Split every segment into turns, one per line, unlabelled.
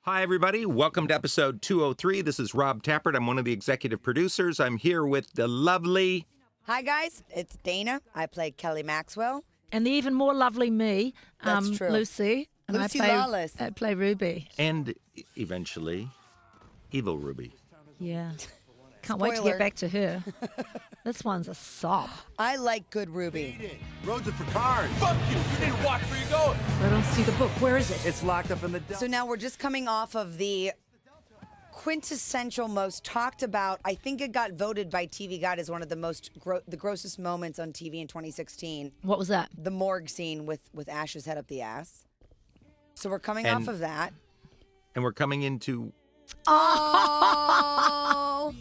Hi, everybody. Welcome to episode 203. This is Rob Tappert. I'm one of the executive producers. I'm here with the lovely...
Hi, guys. It's Dana. I play Kelly Maxwell.
And the even more lovely me,
That's true.
Lucy. And
Lucy
I play,
Lawless.
I play Ruby.
And eventually, Evil Ruby.
Yeah. Can't wait to
Spoiler.
get back to her. This one's a sop.
I like good Ruby.
Roads are for cars.
Fuck you! You need to watch where you're going!
I don't see the book. Where is it?
It's locked up in the dump.
So now we're just coming off of the quintessential, most talked about. I think it got voted by TV Guide as one of the most the grossest moments on TV in 2016.
What was that?
The morgue scene with Ash's head up the ass. So we're coming
And-
off of that.
And we're coming into...
Oh,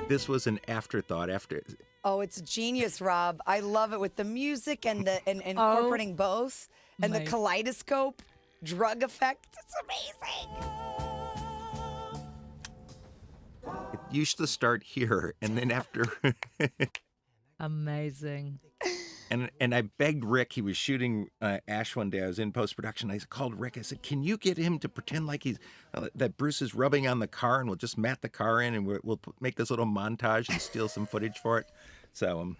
This was an afterthought after...
oh, it's genius, Rob. I love it with the music and the and incorporating both and the
mate.
kaleidoscope drug effect. It's amazing.
It used to start here, and then after...
Amazing.
And I begged Rick. He was shooting Ash one day. I was in post-production. I called Rick. I said, can you get him to pretend like he's that Bruce is rubbing on the car, and we'll just mat the car in, and we'll make this little montage and steal some footage for it. So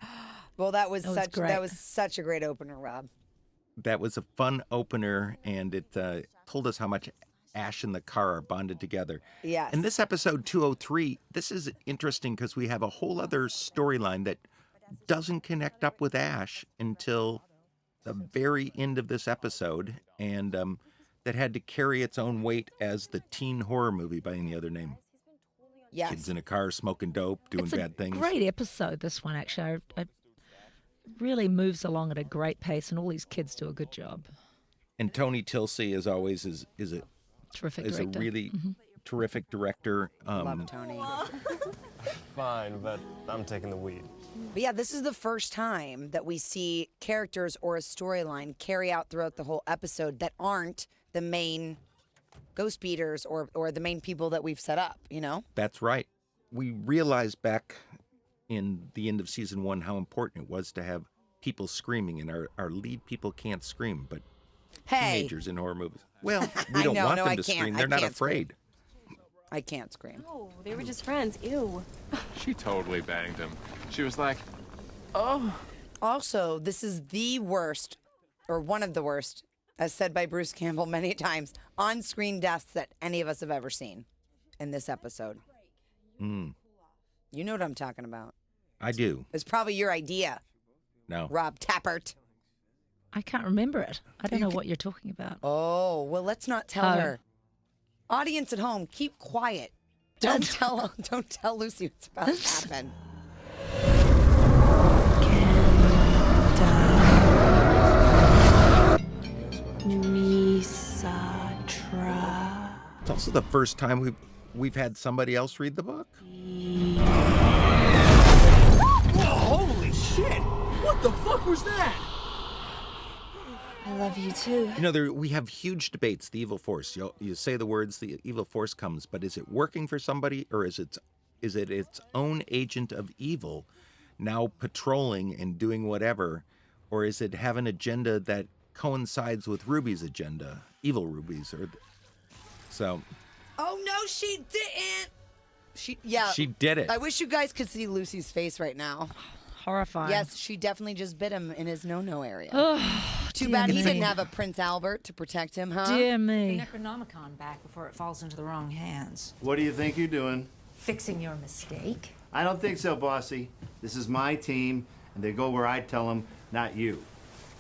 Well, that was
great.
such a great opener, Rob.
that was a fun opener, and it told us how much Ash and the car are bonded together.
Yes.
And this episode 203, this is interesting because we have a whole other storyline that doesn't connect up with Ash until the very end of this episode, and that had to carry its own weight as the teen horror movie by any other name.
Yes.
Kids in a car smoking dope, doing
It's
bad things.
Great episode, this one, actually. It really moves along at a great pace, and all these kids do a good job.
And Tony Tilsey, as always, is
Terrific
a
director.
really terrific director.
Love Tony.
Fine, but I'm taking the weed.
But yeah, this is the first time that we see characters or a storyline carry out throughout the whole episode that aren't the main ghost beaters or the main people that we've set up, you know?
That's right. We realized back in the end of season 1 how important it was to have people screaming, and our lead people can't scream, but
Hey,
teenagers in horror movies. Well, we
I
don't
know,
want
no,
them
I
to
can't.
scream.
I
They're not
can't scream.
afraid.
I can't scream.
Oh, they were just friends. Ew.
She totally banged him. She was like,
Also, this is the worst, or one of the worst, as said by Bruce Campbell many times, on-screen deaths that any of us have ever seen in this episode.
Mm,
You know what I'm talking about.
I do.
It's probably your idea,
No.
Rob Tappert.
I can't remember it. I don't know what you're talking about.
Oh, well, let's not tell
Oh.
her. Audience at home, keep quiet. Don't tell Lucy what's about to happen.
Misatra.
It's also the first time we've had somebody else read the book.
holy shit! What the fuck was that?
I love you too.
You know, we have huge debates. The evil force. You say the words, the evil force comes, but is it working for somebody, or is it its own agent of evil, now patrolling and doing whatever, or is it have an agenda that coincides with Ruby's agenda, evil Ruby's, or so?
Oh, no, she didn't. She
did it.
I wish you guys could see Lucy's face right now.
Horrifying.
Yes, she definitely just bit him in his no-no area. Too
dear
bad he
me.
didn't have a Prince Albert to protect him, huh?
Dear me.
Necronomicon back before it falls into the wrong hands.
What do you think you're doing?
Fixing your mistake.
I don't think so, bossy. This is my team, and they go where I tell them, not you.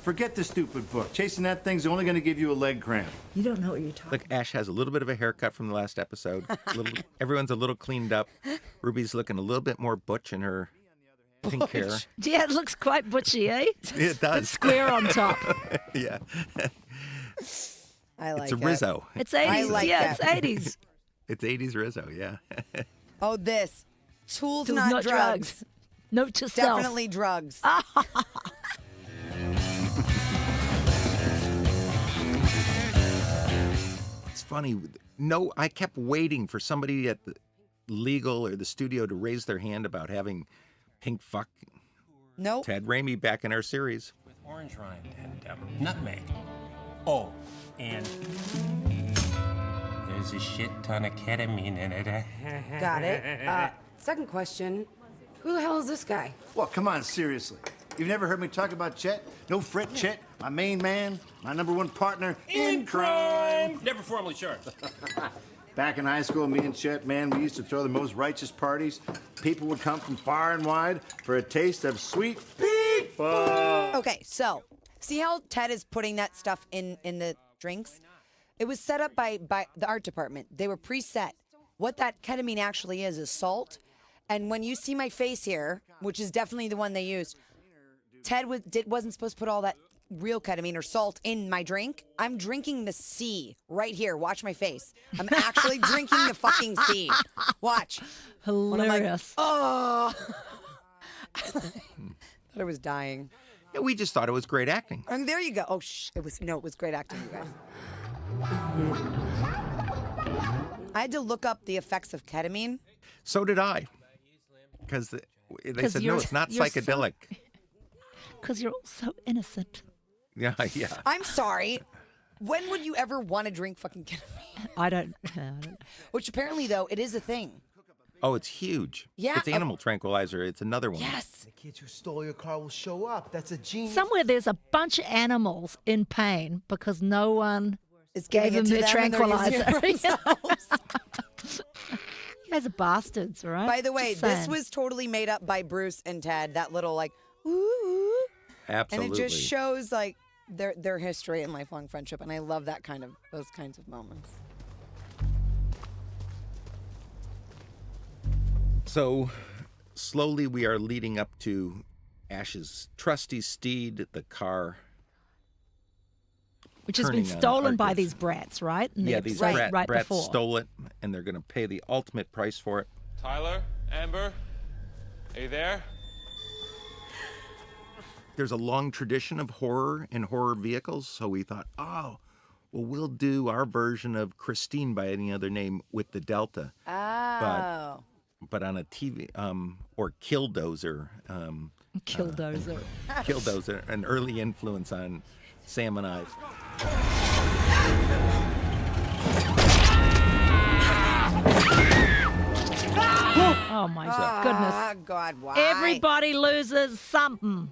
Forget the stupid book. Chasing that thing's only going to give you a leg cramp.
You don't know what you're talking
Look, Ash has a little bit of a haircut from the last episode. Everyone's a little cleaned up. Ruby's looking a little bit more butch in her pink hair.
Yeah, it looks quite butchy, eh?
It does.
Square on top.
Yeah.
I like
It's a
it.
Rizzo.
It's 80s.
I like
yeah,
that.
it's 80s.
It's 80s Rizzo, yeah.
Oh, this. Tools,
Tools,
not,
not
drugs.
drugs. Note to self.
Definitely drugs.
It's funny. No, I kept waiting for somebody at the legal or the studio to raise their hand about having pink fuck
Nope.
Ted Raimi back in our series.
With orange rind and nutmeg.
Oh, and there's a shit ton of ketamine in it.
Got it. Second question. Who the hell is this guy?
Well, come on, seriously. You've never heard me talk about Chet? No fret, Chet, my main man, my #1 partner in crime.
Never formally charged.
Back in high school, me and Chet, man, we used to throw the most righteous parties. People would come from far and wide for a taste of sweet people.
Okay, so see how Ted is putting that stuff in the drinks? It was set up by the art department. They were preset. What that ketamine actually is salt. And when you see my face here, which is definitely the one they used, Ted wasn't supposed to put all that real ketamine or salt in my drink. I'm drinking the sea right here. Watch my face. I'm actually drinking the fucking sea. Watch.
Hilarious.
Oh. I thought I was dying.
Yeah, we just thought it was great acting.
And there you go. Oh, it was great acting, you guys. I had to look up the effects of ketamine.
So did I. Because they said, no, it's not psychedelic.
Because you're all so innocent.
Yeah.
I'm sorry. When would you ever want to drink fucking ketamine?
I don't.
Which apparently, though, it is a thing.
Oh, it's huge.
Yeah.
It's animal tranquilizer. It's another one.
Yes.
The kids who stole your car will show up. That's a genius.
Somewhere there's a bunch of animals in pain because no one
It's
gave
giving
them
it to
their
them and they're using it
tranquilizer.
for themselves.
You guys are bastards, right?
By the way,
Just
this
saying.
was totally made up by Bruce and Ted. That little like, ooh.
Absolutely.
And it just shows like their history and lifelong friendship. And I love those kinds of moments.
So slowly we are leading up to Ash's trusty steed, the car.
Which has been
turning on
stolen by
Argus.
these brats, right? In the
Yeah, these
episode right
brats
before.
stole it, and they're going to pay the ultimate price for it.
Tyler, Amber, are you there?
There's a long tradition of horror in horror vehicles, so we thought, we'll do our version of Christine by any other name with the Delta.
Oh.
But on a TV, or Killdozer.
Killdozer.
Killdozer, an early influence on Sam and Ives.
Oh my goodness.
Oh, God, why?
Everybody loses something.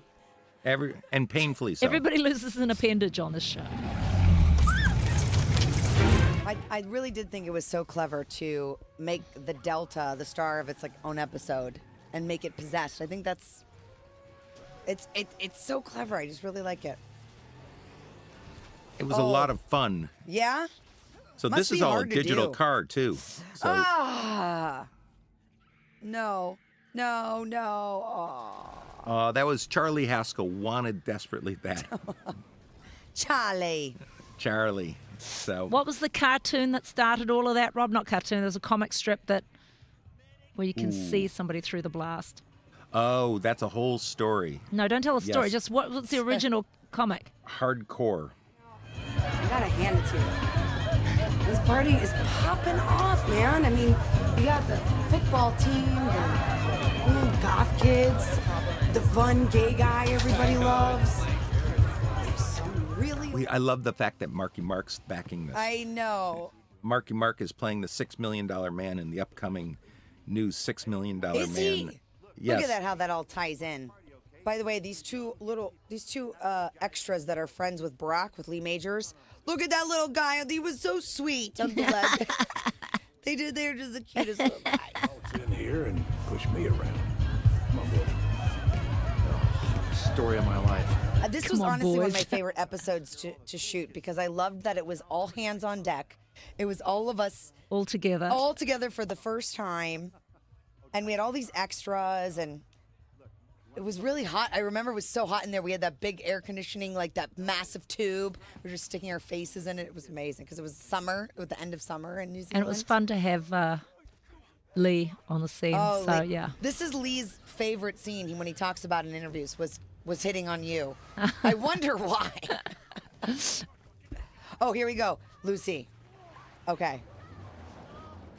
And painfully so.
Everybody loses an appendage on this show.
I really did think it was so clever to make the Delta the star of its like own episode and make it possessed. I think it's so clever. I just really like it.
It was a lot of fun.
Yeah?
So
Must
this is
be
all a
hard to
digital
do.
car too. So
No. Oh.
that was Charlie Haskell wanted desperately that.
Charlie.
Charlie. So
What was the cartoon that started all of that, Rob? Not cartoon. There's a comic strip where you can see somebody through the blast.
Oh, that's a whole story.
No, don't tell a story.
Yes.
Just what was the original comic?
Hardcore.
I gotta hand it to you. This party is popping off, man. I mean, we got the football team, the little goth kids, the fun gay guy everybody loves. There's some really...
I love the fact that Marky Mark's backing this.
I know.
Marky Mark is playing the $6 Million Man in the upcoming new $6 Million
Is
Man.
he?
Yes.
Look at that, how that all ties in. By the way, these two extras that are friends with Barack, with Lee Majors. Look at that little guy. He was so sweet on the leg. They're just the cutest little guys.
Get in here and push me around. Come on, boy.
Story of my life.
This
Come
was
on,
honestly one of
boys.
my favorite episodes to shoot because I loved that it was all hands on deck. It was all of us
All together.
all together for the first time. And we had all these extras and it was really hot. I remember it was so hot in there. We had that big air conditioning, like that massive tube. We were just sticking our faces in it. It was amazing because it was summer. It was the end of summer in New Zealand.
And it was fun to have Lee on the scene.
Oh,
so,
Lee.
yeah.
This is Lee's favorite scene when he talks about in interviews was hitting on you. I wonder why. Oh, here we go. Lucy. Okay.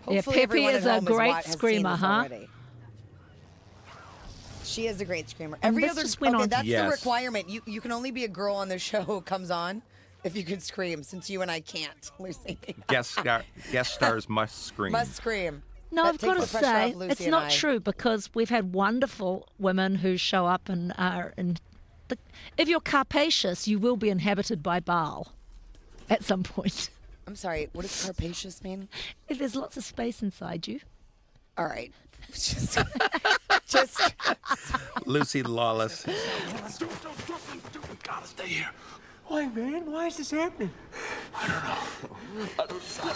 Yeah,
Hopefully
Peppy
everyone
is
at
a
home
great
has seen
screamer,
this
huh?
already. She is a great screamer.
And
Every
this
other
just went
okay,
on-
that's
Yes.
the requirement. You can only be a girl on the show who comes on if you could scream, since you and I can't, Lucy.
Guest stars must scream.
Must scream.
No,
That
I've got to
takes the pressure
say,
off Lucy
it's
and
not
I.
true because we've had wonderful women who show up and are in. If you're Carpacious, you will be inhabited by Baal at some point.
I'm sorry, what does carpacious mean?
If there's lots of space inside you.
All right. Just
Lucy Lawless.
We gotta stay here. Why, man? Why is this happening? I don't know.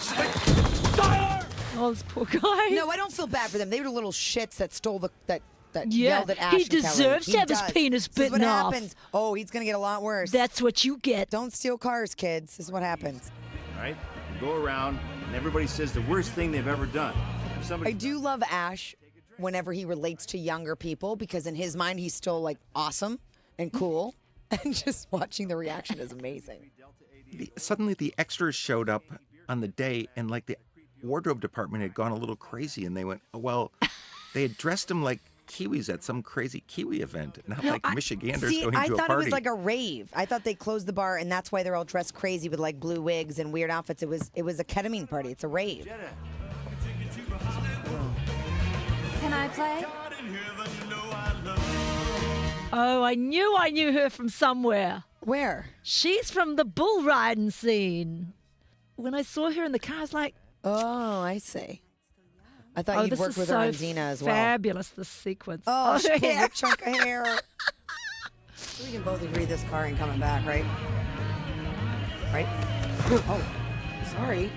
Tyler!
Oh, this poor guy.
No, I don't feel bad for them. They were the little shits that stole that
Yeah,
yelled at Ash
he
and Kelly.
deserves to have his
does.
penis
This is what
bitten off.
happens. Oh, he's gonna get a lot worse.
That's what you get.
Don't steal cars, kids. This is what happens.
All right? You go around, and everybody says the worst thing they've ever done. If
I
somebody
do love Ash whenever he relates to younger people because in his mind he's still like awesome and cool, and just watching the reaction is amazing.
Suddenly the extras showed up on the day, and like the wardrobe department had gone a little crazy, and they went, oh, well, they had dressed him like Kiwis at some crazy Kiwi event, not like Michiganders
See,
going
I
to a
thought
party.
it was like a rave. I thought they closed the bar, and that's why they're all dressed crazy with like blue wigs and weird outfits. It was a ketamine party. It's a rave.
Can I play?
Oh, I knew her from somewhere.
Where?
She's from the bull riding scene. When I saw her in the car, I was like,
Oh, I see. I thought you'd
this
worked
is
with
so
her on Xena as well.
fabulous, this sequence.
Oh, she pulls
yeah.
a chunk of hair.
We can both agree this car ain't coming back, right? Right? Oh, sorry.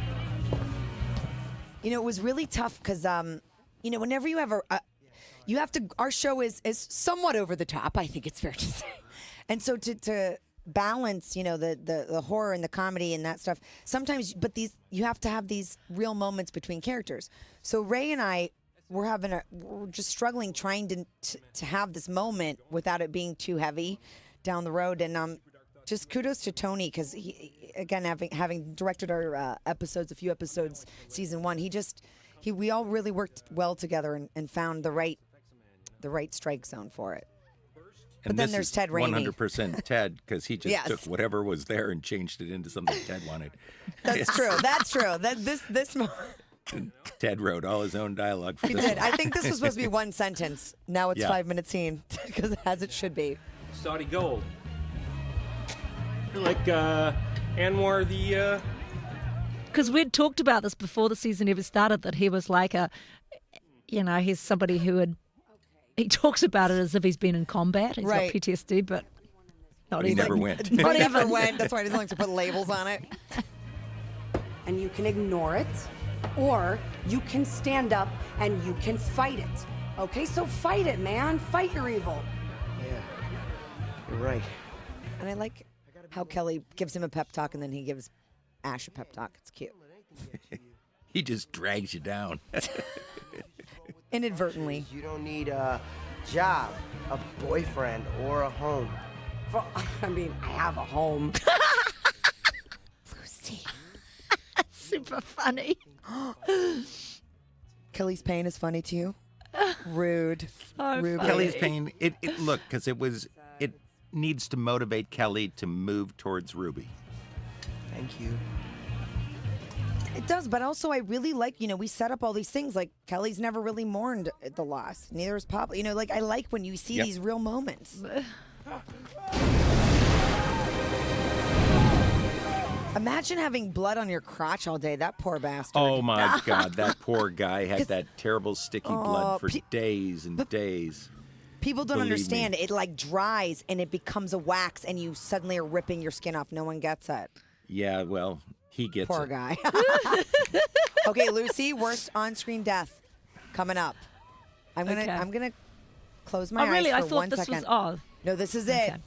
You know, it was really tough because, you know, whenever you have you have to. Our show is somewhat over the top. I think it's fair to say, and so to balance, you know, the horror and the comedy and that stuff. Sometimes, but you have to have these real moments between characters. So Ray and I we're just struggling trying to have this moment without it being too heavy down the road. And just kudos to Tony because he, again, having directed our episodes, a few episodes, season 1, we all really worked well together and found the right strike zone for it.
And
but then
this
there's
is
Ted Raimi.
100% Ted, because he just
Yes.
took whatever was there and changed it into something Ted wanted.
That's true. That's true. This
Ted wrote all his own dialogue for
he
this
did.
one.
I think this was supposed to be one sentence. Now it's
Yeah.
5-minute scene because as it should be.
Saudi gold. Like Anwar the
Because we'd talked about this before the season ever started, that he was like he's somebody who he talks about it as if he's been in combat. He's
Right.
got PTSD, but not
He
even.
never went.
Not
Not
ever
even.
went. That's why he doesn't like to put labels on it.
And you can ignore it, or you can stand up and you can fight it. Okay, so fight it, man. Fight your evil.
Yeah, you're right.
And I like how Kelly gives him a pep talk and then he gives Ash a pep talk. It's cute.
He just drags you down.
Inadvertently.
You don't need a job, a boyfriend, or a home.
Well, I mean, I have a home.
Lucy.
Super funny.
Kelly's pain is funny to you? Rude.
So
Rude.
funny.
Kelly's pain, it look, because it needs to motivate Kelly to move towards Ruby.
Thank you.
It does, but also I really like, we set up all these things. Like, Kelly's never really mourned the loss. Neither is Papa. Like, I like when you see
Yep.
these real moments. Imagine having blood on your crotch all day. That poor bastard.
Oh my God, that poor guy had that terrible sticky blood for days and days.
People don't
Believe me.
understand. It like dries and it becomes a wax and you suddenly are ripping your skin off. No one gets it.
Yeah, well, he gets
Poor
it.
guy. Okay, Lucy, worst on-screen death coming up. I'm gonna close my
Oh, really?
eyes
I
for 1
thought this
second.
was.
No, this is
Okay.
it.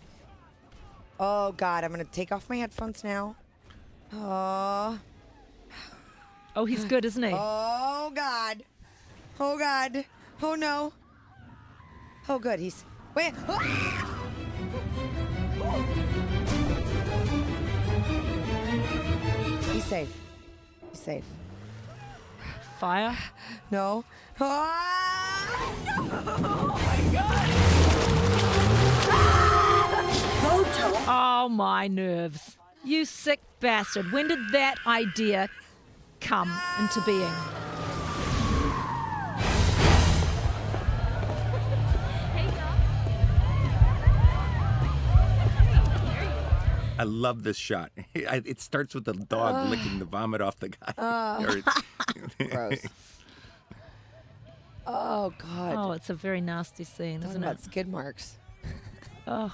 Oh God, I'm gonna take off my headphones now. Oh,
Oh, he's good, isn't he?
oh God, oh God, oh no. Oh good, he's wait. Ah! He's safe. He's safe.
Fire.
No.
Oh, my nerves. You sick bastard. When did that idea come into being?
I love this shot. It starts with the dog licking the vomit off the guy.
Gross. Oh, God.
Oh, it's a very nasty scene,
Talking
isn't
about
it?
skid marks.
Ugh.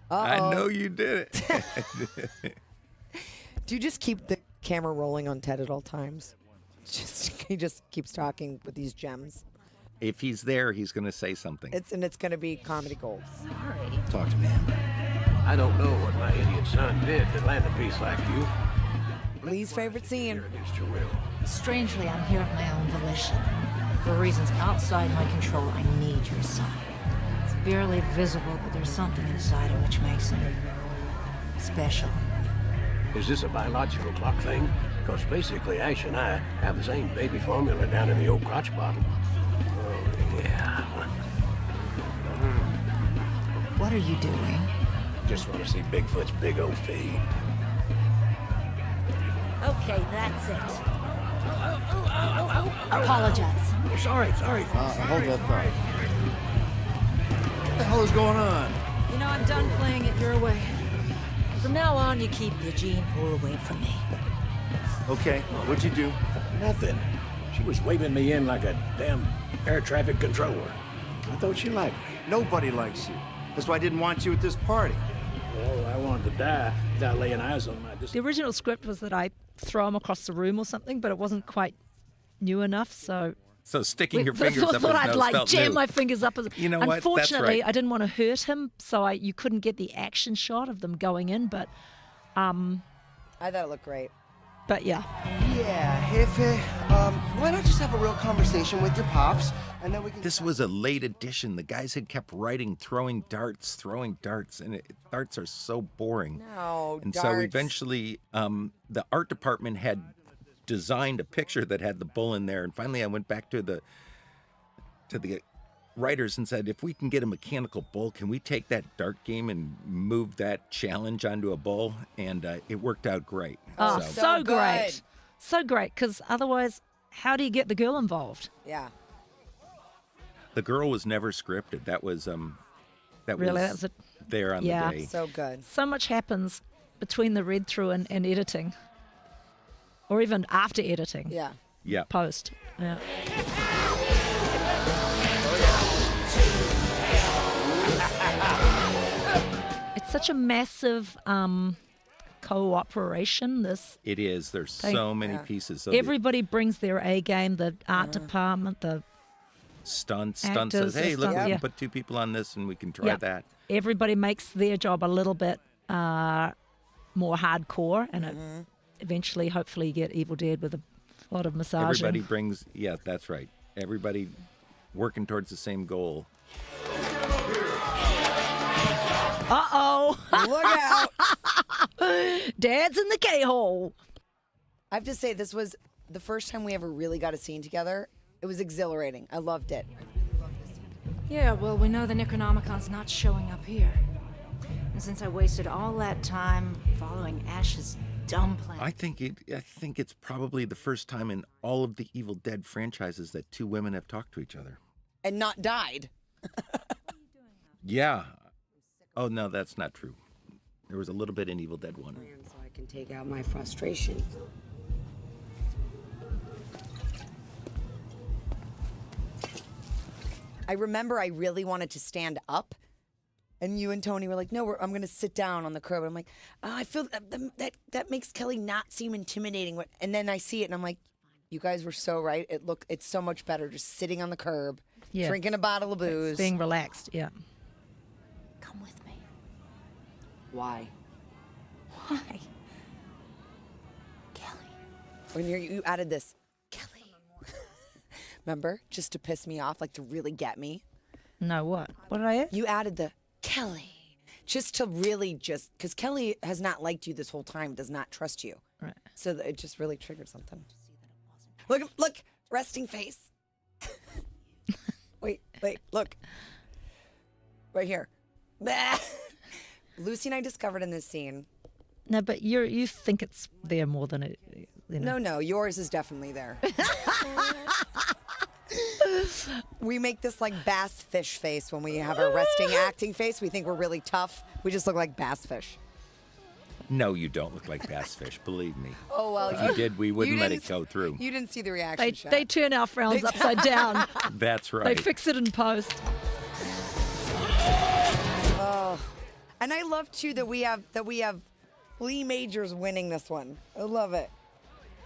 I know you did it.
Do you just keep the camera rolling on Ted at all times? He just keeps talking with these gems.
If he's there, he's going to say something.
It's going to be comedy gold.
Talk to me, Amber.
I don't know what my idiot son did to land a piece like you.
Lee's favorite scene.
Against your will.
Strangely, I'm here of my own volition. For reasons outside my control, I need your son. It's barely visible, but there's something inside him which makes him special.
Is this a biological clock thing? Because basically, Ash and I have the same baby formula down in the old crotch bottle. Oh, yeah.
What are you doing?
Just want to see Bigfoot's big old feet.
Okay, that's it. Apologize.
Sorry.
Hold that thought. What the hell is going on?
You know, I'm done playing it your way. From now on, you keep the gene pool away from me.
Okay, what'd you do?
Nothing. She was waving me in like a damn air traffic controller. I thought she liked me.
Nobody likes you. That's why I didn't want you at this party.
Well, I wanted to die without laying eyes on my...
The original script was that I throw him across the room or something, but it wasn't quite new enough, so...
So sticking your fingers up his
thought I'd
nose
like
felt
jam
new.
my fingers up.
You know what? That's
Unfortunately,
right.
I didn't want to hurt him, so you couldn't get the action shot of them going in, but
I thought it looked great.
yeah.
Yeah, Jefe. Why not just have a real conversation with your pops, and then we can...
This was a late edition. The guys had kept writing, throwing darts, and darts are so boring.
No,
And
darts.
so eventually, the art department had designed a picture that had the bull in there, and finally I went back to the writers and said, if we can get a mechanical bull, can we take that dart game and move that challenge onto a bull? And it worked out great.
Oh,
So
so
good.
great. So great, because otherwise, how do you get the girl involved?
Yeah.
The girl was never scripted. That was
Really, that was a...
there on
Yeah.
the day.
So good.
So much happens between the read through and editing, or even after editing.
Yeah.
Yeah.
Post. Yeah. It's such a massive cooperation. This
It is. There's
Thank-
so many
Yeah.
pieces. So the
everybody brings their A game. The art department, the
stunt
actors,
says, hey,
the
look,
stunt-
we
yeah.
can put two people on this and we can try
Yeah.
that.
everybody makes their job a little bit more hardcore, and it eventually, hopefully, you get Evil Dead with a lot of massaging.
Everybody brings, yeah, that's right. Everybody working towards the same goal.
Uh-oh.
Look out.
Dad's in the K-hole.
I have to say, this was the first time we ever really got a scene together. It was exhilarating. I loved it.
Yeah, well, we know the Necronomicon's not showing up here. And since I wasted all that time following Ash's dumb plan...
I think it's probably the first time in all of the Evil Dead franchises that two women have talked to each other.
And not died.
Yeah. Oh, no, that's not true. There was a little bit in Evil Dead 1.
So I can take out my frustration.
I remember I really wanted to stand up, and you and Tony were like, "No, I'm going to sit down on the curb." And I'm like, "Oh, I feel that makes Kelly not seem intimidating." And then I see it, and I'm like, "You guys were so right. It's so much better just sitting on the curb,
Yeah.
drinking a bottle of booze,
Being relaxed, yeah.
Come with me.
Why?
Why?
When you added this, Kelly. Remember, just to piss me off, like to really get me.
No, what? What did I add?
You added the Kelly, just to really because Kelly has not liked you this whole time, does not trust you.
Right.
So it just really triggered something. Look, resting face. wait, look. Right here. Lucy and I discovered in this scene
No, but you think it's there more than it.
No, yours is definitely there. We make this like bass fish face when we have our resting acting face. We think we're really tough. We just look like bass fish.
No, you don't look like bass fish, believe me.
Oh, well.
If you did, we wouldn't let it go through.
You didn't see the reaction shot.
They turn our frowns upside down.
That's right.
They fix it in post.
Oh, and I love too that we have Lee Majors winning this one. I love it.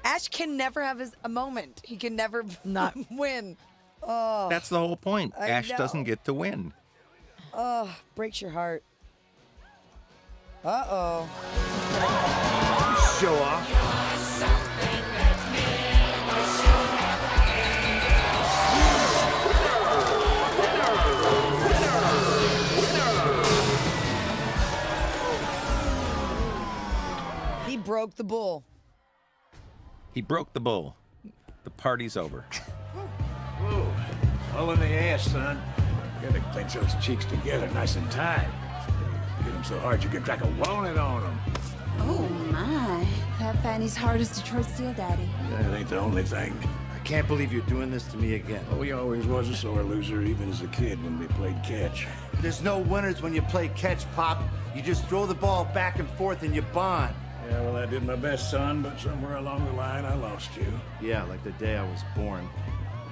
Ash can never have a moment. He can never win. Oh,
That's the whole point.
I
Ash
know.
doesn't get to win.
Oh, breaks your heart. Uh-oh.
Show off.
He broke the bull.
He broke the bull. The party's over.
Whoa, all in the ass, son. You gotta clench those cheeks together nice and tight. Get them so hard you can crack a walnut on them.
Oh my. That fanny's hard as Detroit steel, Daddy.
That ain't the only thing.
I can't believe you're doing this to me again.
Well, he always was a sore loser, even as a kid when we played catch.
There's no winners when you play catch, Pop. You just throw the ball back and forth and you bond.
Yeah, well, I did my best, son, but somewhere along the line I lost you.
Yeah, like the day I was born.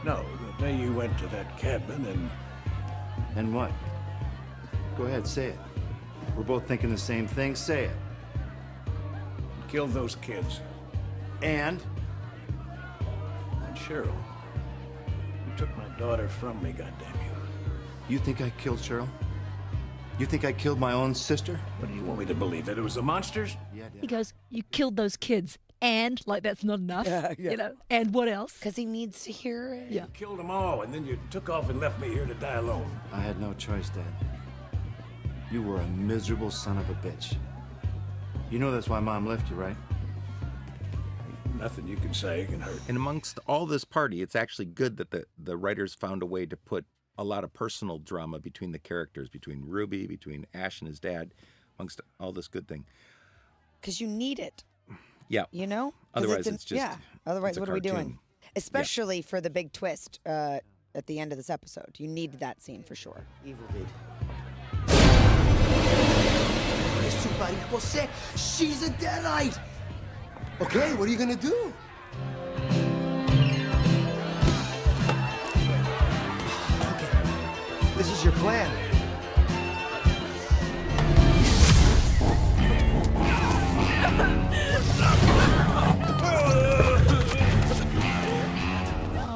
No, the day you went to that cabin and...
And what? Go ahead, say it. We're both thinking the same thing. Say it.
killed those kids.
And
Cheryl. You took my daughter from me, goddamn you.
You think I killed Cheryl? You think I killed my own sister?
What do you want me to believe? That it was the monsters?
Yeah,
He goes, you killed those kids. And, like, that's not enough. You know, and what else?
Because he needs to hear it.
Yeah.
You killed them all, and then you took off and left me here to die alone.
I had no choice, Dad. You were a miserable son of a bitch. You know that's why Mom left you, right?
Nothing you can say can hurt.
And amongst all this party, it's actually good that the writers found a way to put a lot of personal drama between the characters, between Ruby, between Ash and his dad, amongst all this good thing.
Because you need it.
Yeah.
You know? 'Cause
Otherwise, it's just.
Yeah. Otherwise,
it's a
what are we doing?
cartoon.
Especially for the big twist at the end of this episode. You need that scene for sure.
Evil did. Well, she's a deadite. Okay, what are you gonna do? Okay, this is your plan.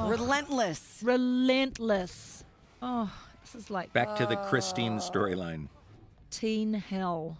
Relentless.
Relentless. Oh, this is like
Back to the Christine storyline.
teen hell.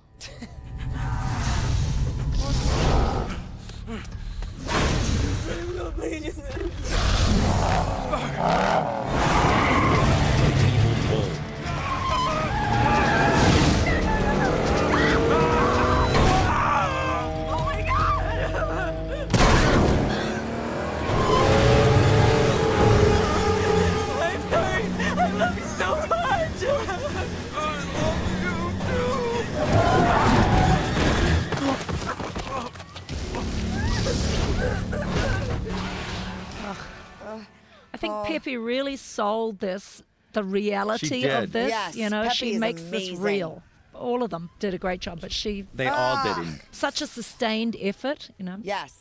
I think Pepe really sold this, the reality of this.
Yes,
you know,
Pepe
she
is
makes
amazing.
this real. All of them did a great job, but
They all did.
such a sustained effort, you know.
Yes.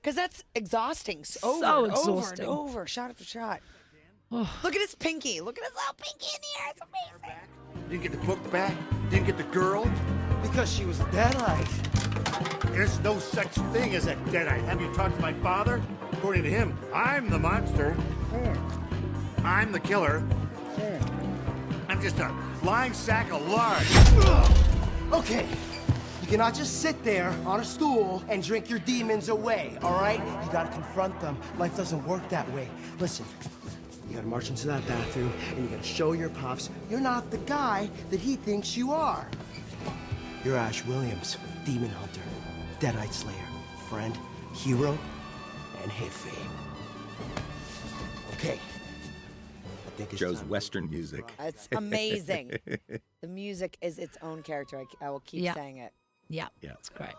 Because that's exhausting. Over
So
and
exhausting.
over and over, shot after shot. Look at his pinky. Look at his little pinky in the air. It's amazing.
Didn't get the book back? Didn't get the girl?
Because she was a deadite.
There's no such thing as a deadite. Have you talked to my father? According to him, I'm the monster. I'm the killer. I'm just a lying sack of lard.
Okay, you cannot just sit there on a stool and drink your demons away, all right? You gotta confront them. Life doesn't work that way. Listen, you gotta march into that bathroom and you gotta show your pops you're not the guy that he thinks you are. You're Ash Williams, demon hunter, deadite slayer, friend, hero, and hippie. Okay. I think it's
Joe's
time.
Western music.
It's amazing. The music is its own character. I will keep saying it.
Yeah.
Yeah.
It's great.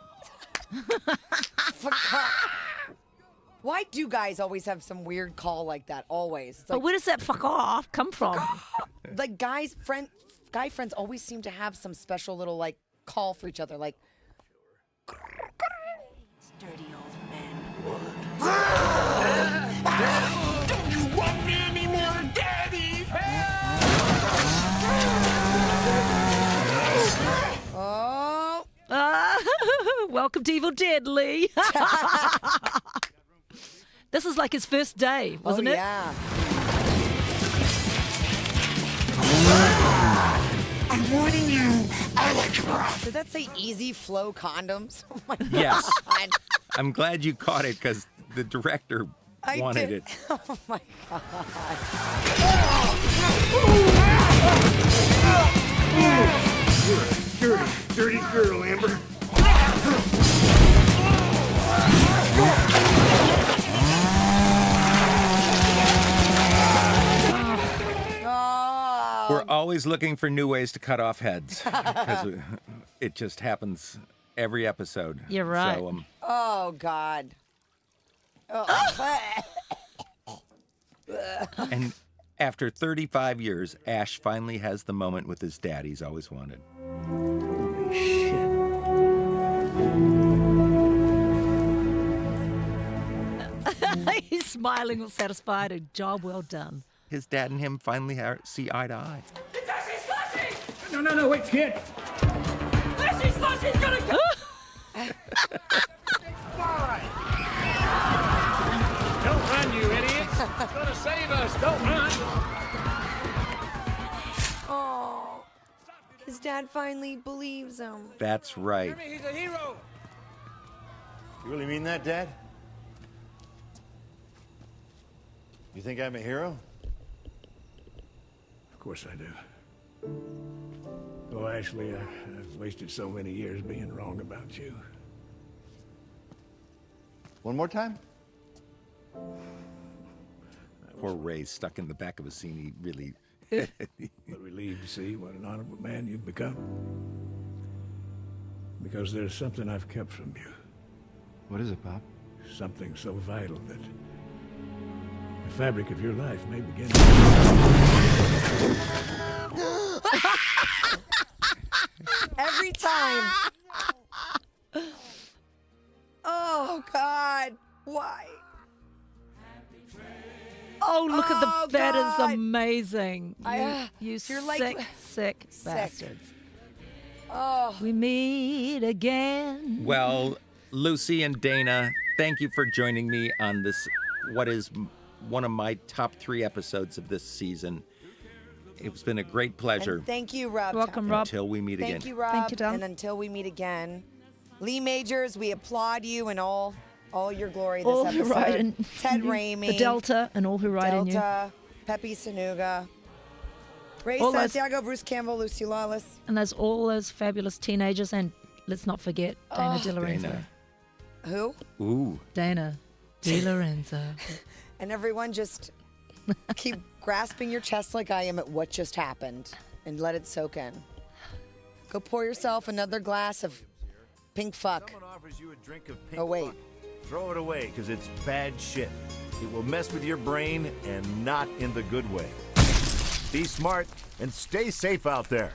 Why do guys always have some weird call like that? Always. It's
But
like,
where does that fuck off come from?
like guy friends always seem to have some special little like call for each other. Like,
Dirty old men.
Don't you want me anymore, Daddy?
oh,
Welcome to Evil Dead, Lee. This is like his first day, wasn't it?
Yeah.
I'm warning you. I like your breath.
Did that say easy flow condoms? Oh my
Yes.
God.
I'm glad you caught it because the director
I
wanted
did.
it.
Oh my God.
You're a dirty girl, Amber.
Oh.
We're always looking for new ways to cut off heads because it just happens every episode.
You're right.
So,
Oh God. Oh.
and after 35 years, Ash finally has the moment with his dad he's always wanted.
Holy shit.
He's smiling, all satisfied. A job well done.
His dad and him finally see eye to eye.
No, wait, kid.
Slushy's gonna go.
Don't run, you idiots. It's gonna save us. Don't run.
Oh. His dad finally believes him.
That's right.
He's a hero.
You really mean that, Dad? You think I'm a hero?
Of course I do. Oh, Ashley, I've wasted so many years being wrong about you.
One more time?
Poor Ray's stuck in the back of a scene. He really.
But relieved to see what an honorable man you've become. Because there's something I've kept from you.
What is it, Pop?
Something so vital that the fabric of your life may begin.
Every time. Oh God. Why?
Oh, look at
Oh,
the. That is
God.
amazing. You
you're
sick,
like-
sick bastards.
Oh.
We meet again.
Well, Lucy and Dana, thank you for joining me on this, what is one of my top 3 episodes of this season. It's been a great pleasure.
And thank you, Rob.
Welcome, Rob.
Until we meet again.
Thank you, Rob.
Thank you, Tom.
And until we meet again, Lee Majors, we applaud you in all your glory this
All who
episode.
ride in
Ted
you,
Raimi,
the Delta, and all who ride in you.
Delta, Pepe Sanuga, Ray
All those-
Santiago, Bruce Campbell, Lucy Lawless.
And there's all those fabulous teenagers, and let's not forget Dana De Lorenzo.
Dana.
Who?
Ooh.
Dana De Lorenzo.
And everyone just keep grasping your chest like I am at what just happened and let it soak in. Go pour yourself another glass of pink fuck.
Someone offers you a drink of pink
Oh, wait.
fuck. Throw it away, because it's bad shit. It will mess with your brain, and not in the good way. Be smart and stay safe out there.